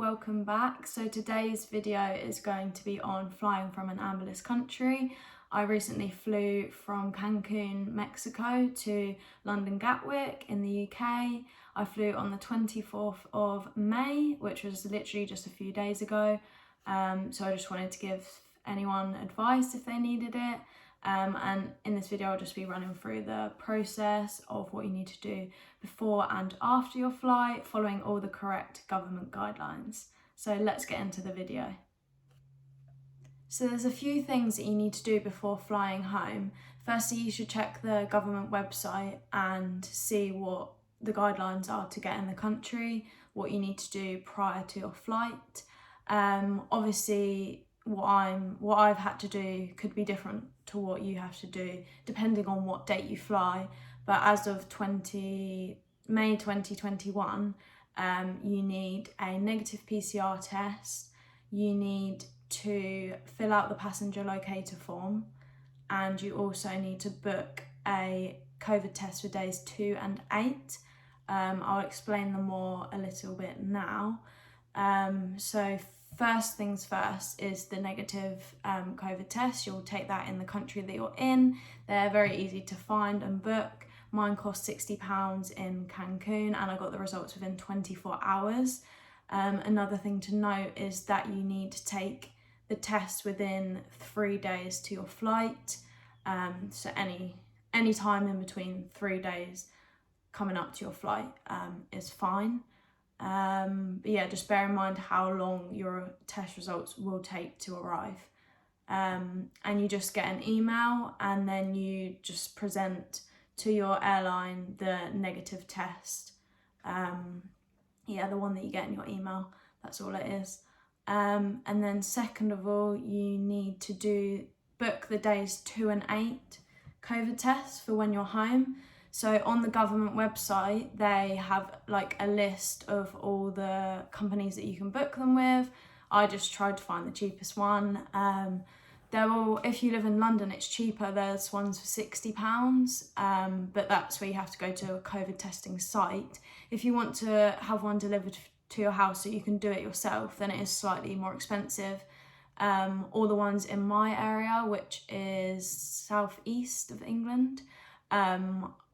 welcome back. So today's video is going to be on flying from an amberless country. I recently flew from Cancun, Mexico to London Gatwick in the UK. I flew on the 24th of May, which was literally just a few days ago. So I just wanted to give anyone advice if they needed it. And in this video I'll just be running through the process of what you need to do before and after your flight, following all the correct government guidelines. So let's get into the video. So there's a few things that you need to do before flying home. Firstly, you should check the government website and see what the guidelines are to get in the country, what you need to do prior to your flight. Obviously what I've had to do could be different to what you have to do depending on what date you fly, but as of May 2021, you need a negative PCR test, you need to fill out the passenger locator form, and you also need to book a COVID test for days 2 and 8. I'll explain them more a little bit now. So first things first is the negative COVID test. You'll take that in the country that you're in. They're very easy to find and book. Mine cost £60 in Cancun and I got the results within 24 hours. Another thing to note is that you need to take the test within 3 days to your flight. So any time in between 3 days coming up to your flight is fine. But yeah, just bear in mind how long your test results will take to arrive. And you just get an email and then you just present to your airline the negative test. Yeah, the one that you get in your email, that's all it is. And then second of all, you need to book the days 2 and 8 COVID tests for when you're home. So on the government website, they have like a list of all the companies that you can book them with. I just tried to find the cheapest one. If you live in London, it's cheaper. There's ones for £60, but that's where you have to go to a COVID testing site. If you want to have one delivered to your house so you can do it yourself, then it is slightly more expensive. All the ones in my area, which is southeast of England,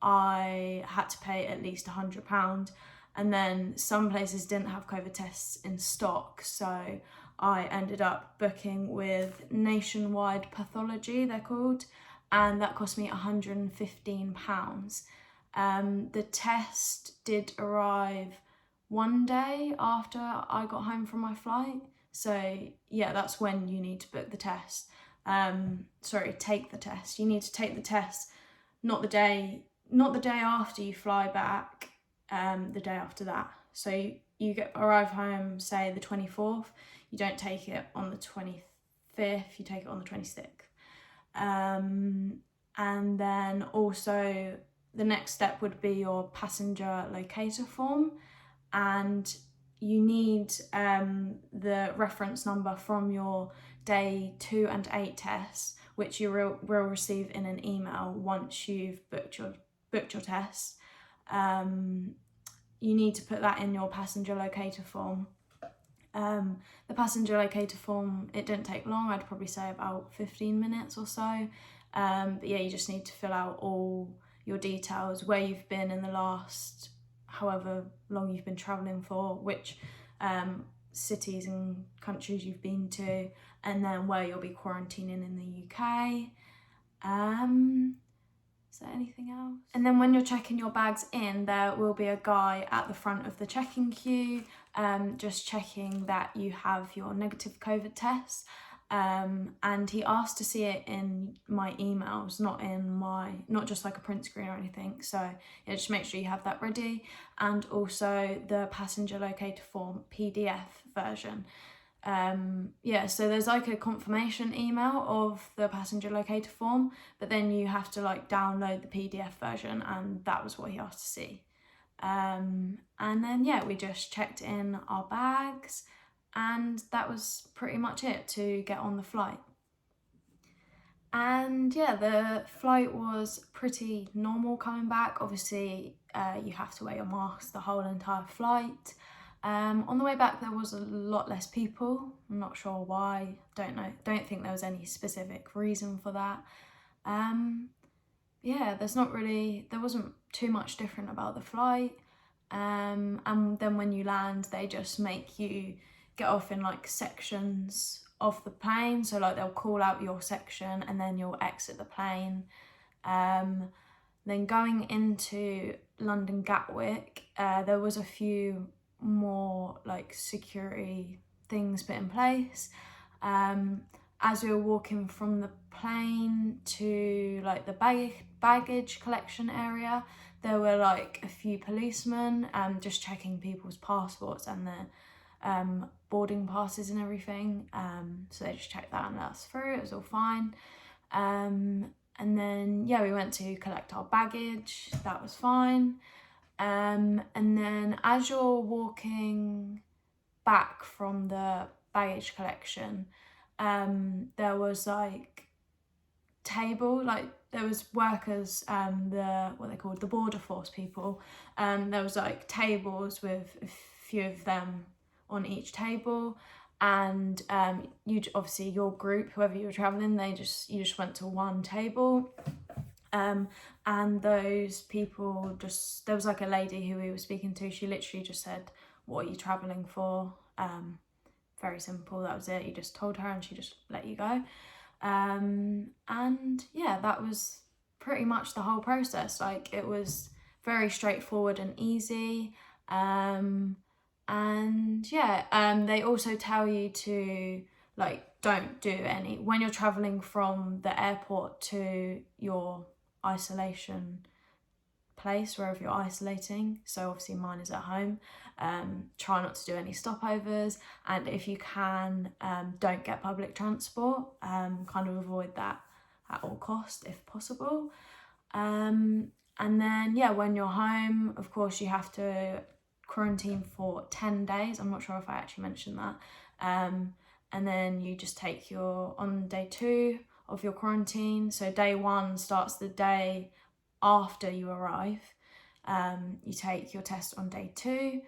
I had to pay at least £100, and then some places didn't have COVID tests in stock, so I ended up booking with Nationwide Pathology, they're called, and that cost me £115. The test did arrive one day after I got home from my flight, so yeah, that's when you need to book the test. Take the test. You need to take the test not the day after you fly back, the day after that. So you arrive home, say the 24th, you don't take it on the 25th, you take it on the 26th. And then also the next step would be your passenger locator form, and you need the reference number from your day 2 and 8 tests, which you will receive in an email once you've booked your test. You need to put that in your passenger locator form. The passenger locator form, it didn't take long, I'd probably say about 15 minutes or so. But yeah, you just need to fill out all your details, where you've been in the last however long you've been travelling for, which cities and countries you've been to, and then where you'll be quarantining in the UK. Is there anything else? And then when you're checking your bags in, there will be a guy at the front of the check-in queue, just checking that you have your negative COVID test. And he asked to see it in my emails, not just like a print screen or anything. So yeah, just make sure you have that ready. And also the passenger locator form PDF version. So there's like a confirmation email of the passenger locator form, but then you have to like download the PDF version, and that was what he asked to see. And then yeah, we just checked in our bags, and that was pretty much it to get on the flight. And yeah, the flight was pretty normal coming back. Obviously, you have to wear your mask the whole entire flight. On the way back there was a lot less people. I'm not sure why, don't know, don't think there was any specific reason for that. Yeah, there wasn't too much different about the flight. And then when you land, they just make you get off in like sections of the plane. So like they'll call out your section and then you'll exit the plane. Then going into London Gatwick, there was a few more like security things put in place. As we were walking from the plane to like the baggage collection area, there were like a few policemen just checking people's passports and their boarding passes and everything. So they just checked that and let us through. It was all fine. And then yeah, we went to collect our baggage. That was fine. And then as you're walking back from the baggage collection, there was like there was workers, what they called the border force people. There was like tables with a few of them on each table, and obviously your group, whoever you were traveling, you just went to one table. And those people there was like a lady who we were speaking to, she literally just said, "What are you traveling for?" Very simple, that was it. You just told her and she just let you go. And yeah, that was pretty much the whole process. Like, it was very straightforward and easy. And yeah, they also tell you to like don't do any, when you're traveling from the airport to your isolation place, wherever you're isolating, so obviously mine is at home, try not to do any stopovers, and if you can, don't get public transport, kind of avoid that at all cost if possible. And then yeah, when you're home, of course you have to quarantine for 10 days. I'm not sure if I actually mentioned that. And then you just take on day 2 of your quarantine, so day 1 starts the day after you arrive. You take your test on day 2,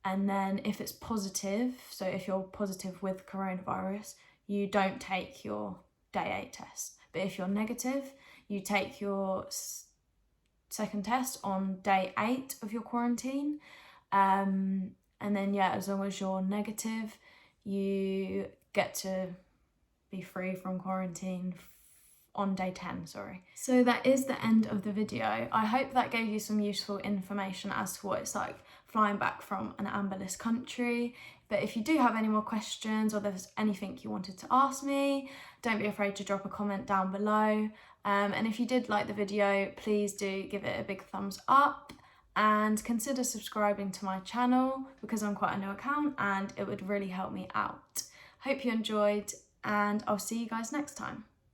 and then if it's positive, so if you're positive with coronavirus, you don't take your day 8 test. But if you're negative, you take your second test on day 8 of your quarantine. And then yeah, as long as you're negative, you get to be free from quarantine on day 10, sorry. So that is the end of the video. I hope that gave you some useful information as to what it's like flying back from an amberless country. But if you do have any more questions, or there's anything you wanted to ask me, don't be afraid to drop a comment down below. And if you did like the video, please do give it a big thumbs up and consider subscribing to my channel, because I'm quite a new account and it would really help me out. Hope you enjoyed, and I'll see you guys next time.